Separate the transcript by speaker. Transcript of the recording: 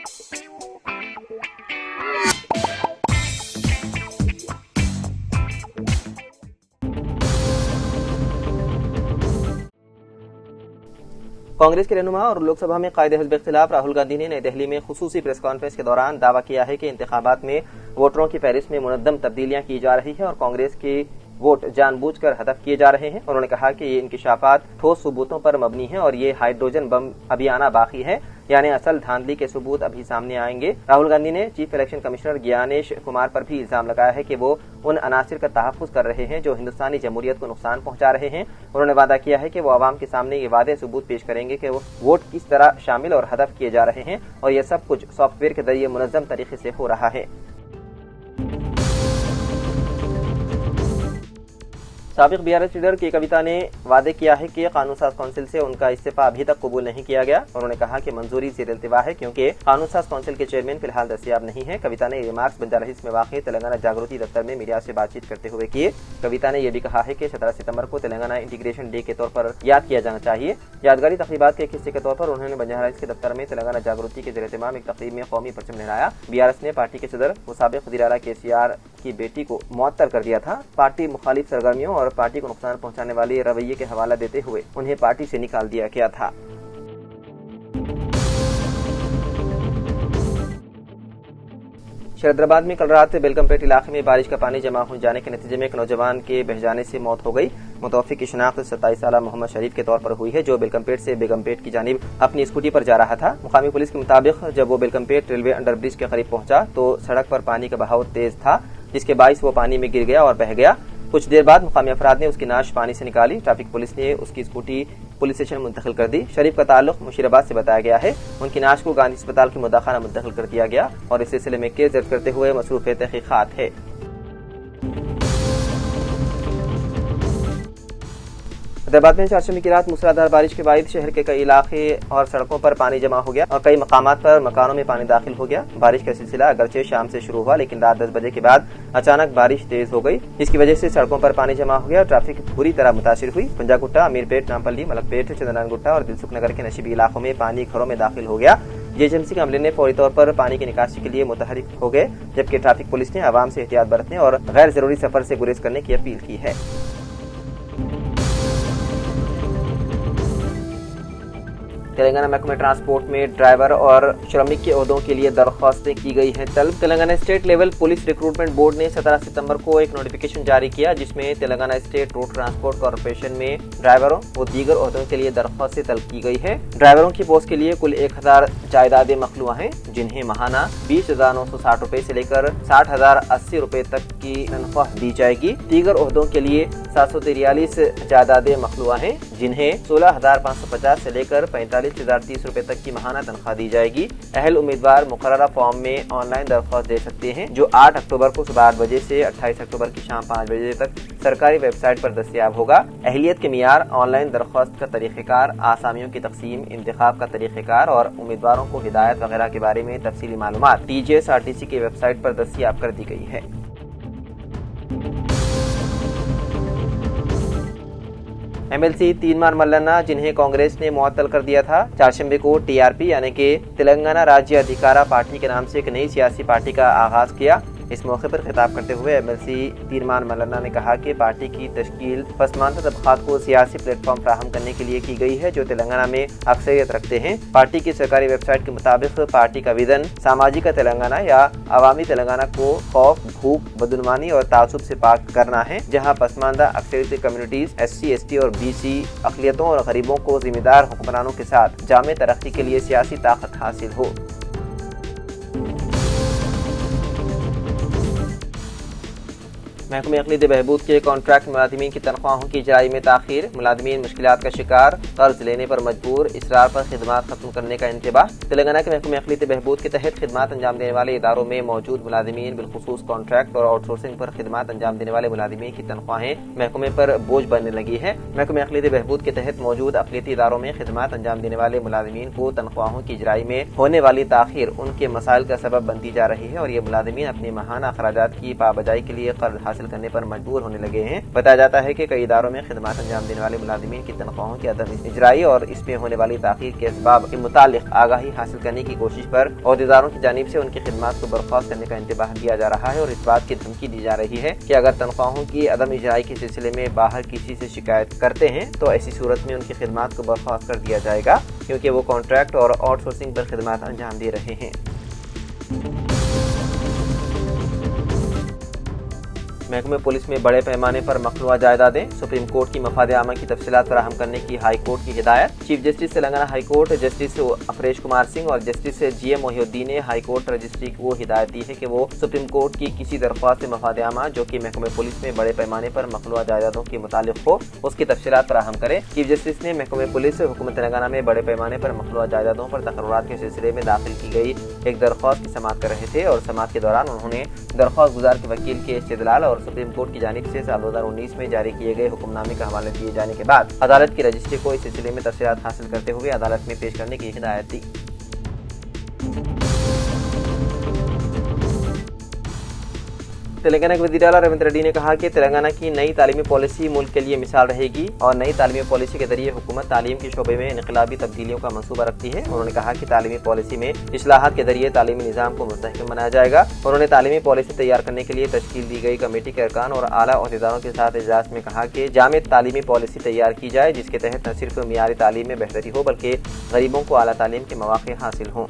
Speaker 1: कांग्रेस के रहनुमा और लोकसभा में कायदे हिज़्ब इख्तिलाफ राहुल गांधी ने नई दिल्ली में खुसूसी प्रेस कॉन्फ्रेंस के दौरान दावा किया है कि इंतखाबात में वोटरों की फहरिस्त में मुनद्दम तब्दीलियां की जा रही है और कांग्रेस के वोट जानबूझकर हदफ किए जा रहे हैं। उन्होंने कहा कि ये इंकिशाफात ठोस सबूतों पर मबनी है और ये हाइड्रोजन बम अभी आना बाकी है, यानी असल धांधली के सबूत अभी सामने आएंगे। राहुल गांधी ने chief election commissioner Gyanesh Kumar पर भी इल्जाम लगाया है कि वो उन अनासिर का तहफ़्फ़ुज़ कर रहे हैं जो हिंदुस्तानी जमहूरियत को नुकसान पहुंचा रहे हैं। उन्होंने वादा किया है कि वो आवाम के सामने ये वादे सबूत पेश करेंगे कि वो वोट किस तरह शामिल और हदफ किए जा रहे हैं और ये सब कुछ सॉफ्टवेयर के जरिए मुनज़्ज़म तरीके से हो रहा है। साबिक बीआरएस लीडर के कविता ने वादे किया है कि कानून साज काउंसिल से उनका इस्तीफा अभी तक कबूल नहीं किया गया। उन्होंने कहा कि मंजूरी ज़ेर इल्तिवा है क्योंकि कानून साज काउंसिल के चेयरमैन फिलहाल दस्तयाब नहीं है। कविता ने रिमार्क्स बंजाराहिल्स में वाक़ तेलंगाना जागृति दफ्तर में मीडिया से बातचीत करते हुए किए। कविता ने यह भी कहा है कि 17 सितंबर को तेलंगाना इंटीग्रेशन डे के तौर पर याद किया जाना चाहिए। यादगारी तकरीबात के एक हिस्से के तौर पर उन्होंने बंजाराहिल्स के दफ्तर में तेलंगाना जागृति के ज़ेर-ए-एहतमाम एक तकरीब में कौमी परचम लहराया। बीआरएस ने पार्टी के सदर व साबिक़ वज़ीर-ए-आला केसीआर की बेटी को मुअत्तल कर दिया था। पार्टी मुखालिफ सरगर्मियों और पार्टी को नुकसान पहुंचाने वाले रवैये के हवाला देते हुए उन्हें पार्टी से निकाल दिया गया था। शरदराबाद में कल रात बेलकमपेट इलाके में बारिश का पानी जमा हो जाने के नतीजे में एक नौजवान के बह जाने से मौत हो गई। मुतवफ़्फ़ी की शिनाख्त 27 साला मोहम्मद शरीफ के तौर पर हुई है जो बेलकमपेट से बेगमपेट की जानिब अपनी स्कूटी पर जा रहा था। मुकामी पुलिस के मुताबिक जब वो बेलकमपेट रेलवे अंडरब्रिज के करीब पहुंचा तो सड़क पर पानी का बहाव तेज था जिसके बाइस वो पानी में गिर गया और बह गया। कुछ देर बाद मुकामी अफराद ने उसकी नाश पानी से निकाली। ट्रैफिक पुलिस ने उसकी स्कूटी पुलिस स्टेशन मुंतकिल कर दी। शरीफ का ताल्लुक मुशीराबाद से बताया गया है। उनकी नाश को गांधी अस्पताल के मुदाखाना मुंतकिल कर दिया गया और इस सिलसिले में केस दर्ज करते हुए मसरूफ़ तहक़ीक़ात है। हैदराबाद में चारशंबे की रात मूसलाधार बारिश के बाद शहर के कई इलाके और सड़कों पर पानी जमा हो गया और कई मकामात पर मकानों में पानी दाखिल हो गया। बारिश का सिलसिला अगरचे शाम से शुरू हुआ लेकिन रात 10 बजे के बाद अचानक बारिश तेज हो गई जिसकी वजह से सड़कों पर पानी जमा हो गया। ट्रैफिक बुरी तरह मुतासिर हुई। पंजागुट्टा, अमीरपेट, नामपल्ली, मलकपेट, चंदनानगुट्टा और दिलसुख नगर के नशीबी इलाकों में पानी घरों में दाखिल हो गया। जीएचएमसी के अमले ने फौरी तौर पर पानी की निकासी के लिए मुतहरिक हो गए जबकि ट्रैफिक पुलिस ने आवाम से एहतियात बरतने और गैर जरूरी सफर से गुरेज करने की अपील की है। तेलंगाना महकमे ट्रांसपोर्ट में ड्राइवर और श्रमिक के ओहदों के लिए दरख्वास्तें की गई हैं तलब। Telangana state level police recruitment board ने 17 सितंबर को एक नोटिफिकेशन जारी किया जिसमें Telangana state road transport corporation में ड्राइवरों व दीगर ओहदों के लिए दरख्वास्तें तलब की गई है। ड्राइवरों की पोस्ट के लिए कुल 1000 जायदादें मखलूआ हैं जिन्हें माहाना 20,960 रुपए से लेकर 60,080 रुपए तक की तनख्वाह दी जाएगी। दीगर ओहदों के लिए 743 जायदादें मखलूआ हैं जिन्हें 16,550 से लेकर 45,030 रुपए तक की माहाना तनख्वाह दी जाएगी। अहल उम्मीदवार मुकर्ररा फॉर्म में ऑनलाइन दरख्वास्त दे सकते हैं जो 8 अक्टूबर को सुबह 8 बजे से 28 अक्टूबर की शाम 5 बजे तक सरकारी वेबसाइट पर दस्तयाब होगा। अहलियत के मियार, ऑनलाइन दरख्वास्त का तरीक़ेकार, आसामियों की तकसीम, इंतखाब का तरीक़ेकार और उम्मीदवारों को हिदायत वगैरह के बारे में तफसीली मालूमात TJSRTC की वेबसाइट पर दस्तयाब कर दी गई है। MLC तीनमान मल्लन्ना जिन्हें कांग्रेस ने मुअत्तल कर दिया था, चारशंबे को TRP यानी कि तेलंगाना राज्य अधिकारा पार्टी के नाम से एक नई सियासी पार्टी का आगाज किया। इस मौके पर खिताब करते हुए MLC तीनमान मल्लन्ना ने कहा कि पार्टी की तश्कील पसमानदा तबकात को सियासी प्लेटफॉर्म फराहम करने के लिए की गई है जो तेलंगाना में अक्सरियत रखते हैं। पार्टी की सरकारी वेबसाइट के मुताबिक पार्टी का विजन सामाजिक तेलंगाना या अवामी तेलंगाना को खौफ, भूख, बदनुमानी और तासुब से पाक करना है जहाँ पसमानदा अक्सरियती कम्युनिटीज, SC, ST और BC अक़लियतों और गरीबों को जिम्मेदार हुक्मरानों के साथ जामे तरक्की के लिए सियासी ताकत हासिल हो। महकमे अक़लीदी बहबूद के कॉन्ट्रैक्ट मुलाजिमीन की तनख्वाहों की इजराई में ताख़ीर, मुलाजिमीन मुश्किलात का शिकार, कर्ज लेने पर मजबूर, इसरार पर खिदमात खत्म करने का इंतबाह। तेलंगाना के महकमे अक़लीदी बहबूद के तहत खिदमात अंजाम देने वाले इदारों में मौजूद मुलाजिमीन बिलखुसूस कॉन्ट्रैक्ट और आउटसोर्सिंग पर खिदमात अंजाम देने वाले मुलाजिमीन की तनख्वाहें महकमे पर बोझ बनने लगी है। महकमे अक़लीदी बहबूद के तहत मौजूद अक़लीती इदारों में खिदमात अंजाम देने वाले मुलाजिमीन को तनख्वाहों की इजराई में होने वाली ताख़ीर उनके मसाइल का सबब बनती जा रही है और ये मुलाजिमीन अपने माहाना अखराजात की पाबजाई के लिए कर्ज हासिल हासिल करने पर मजबूर होने लगे हैं। बताया जाता है कि कई इदारों में खिदमत अंजाम देने वाले मुलाजिमीन की तनख्वाहों की अदम इजराई और इसमें होने वाली ताखीर के असबाब के मुतालिक आगाही हासिल करने की कोशिश पर अहदेदारों की जानिब से उनकी खिदमत को बर्खास्त करने का इंतबाह किया जा रहा है और इस बात की धमकी दी जा रही है कि अगर तनख्वाहों की अदम इजराई के सिलसिले में बाहर किसी से शिकायत करते हैं तो ऐसी सूरत में उनकी खिदमत को बर्खास्त कर दिया जाएगा, क्योंकि वो कॉन्ट्रैक्ट और आउटसोर्सिंग पर खिदमत अंजाम दे रहे हैं। महकमे पुलिस में बड़े पैमाने पर मखलूआ जायदादें, सुप्रीम कोर्ट की मफाद आमा की तफसीलात फराहम करने की हाई कोर्ट की हिदायत। Chief justice Telangana high court justice Aparesh Kumar Singh और जस्टिस GM मोहिउद्दीन ने हाई कोर्ट रजिस्ट्री को हिदायत दी है कि वो सुप्रीम कोर्ट की किसी दरख्वास्त मफाद आमा जो कि महकमे पुलिस में बड़े पैमाने पर मखलूआ जायदादों के मुतालिक हो, उसकी तफसीलात फराहम करे। चीफ जस्टिस ने महकमे पुलिस हुकूमत तेलंगाना में बड़े पैमाने पर मखलूआ जायदादों पर तकर्रात के सिलसिले में दाखिल की गई एक दरख्वास्त की समाअत कर रहे थे और समाअत के दौरान उन्होंने दरख्वास्त गुजार के वकील के इस्तेदलाल और सुप्रीम कोर्ट की जानिब से साल 2019 में जारी किए गए हुक्मनामे का हवाला दिए जाने के बाद अदालत की रजिस्ट्री को इस सिलसिले में तफसीलात हासिल करते हुए अदालत में पेश करने की हिदायत दी। तेलंगाना के वज़ीर आला रेवंत रेड्डी ने कहा कि तेलंगाना की नई तालीमी पॉलिसी मुल्क के लिए मिसाल रहेगी और नई तालीमी पॉलिसी के जरिए हुकूमत तालीम के शोबे में इनकलाबी तब्दीलियों का मंसूबा रखती है। उन्होंने कहा कि तालीमी पॉलिसी में इस्लाहात के जरिए तालीमी निज़ाम को मुस्तहकम बनाया जाएगा। उन्होंने तालीमी पॉलिसी तैयार करने के लिए तश्कील दी गई कमेटी के अरकान और आला अहदेदारों के साथ इजलास में कहा कि जामे तालीमी पॉलिसी तैयार की जाए जिसके तहत न सिर्फ मियारी तालीम में बेहतरी हो बल्कि गरीबों को आला तालीम के मौक़े हासिल हों।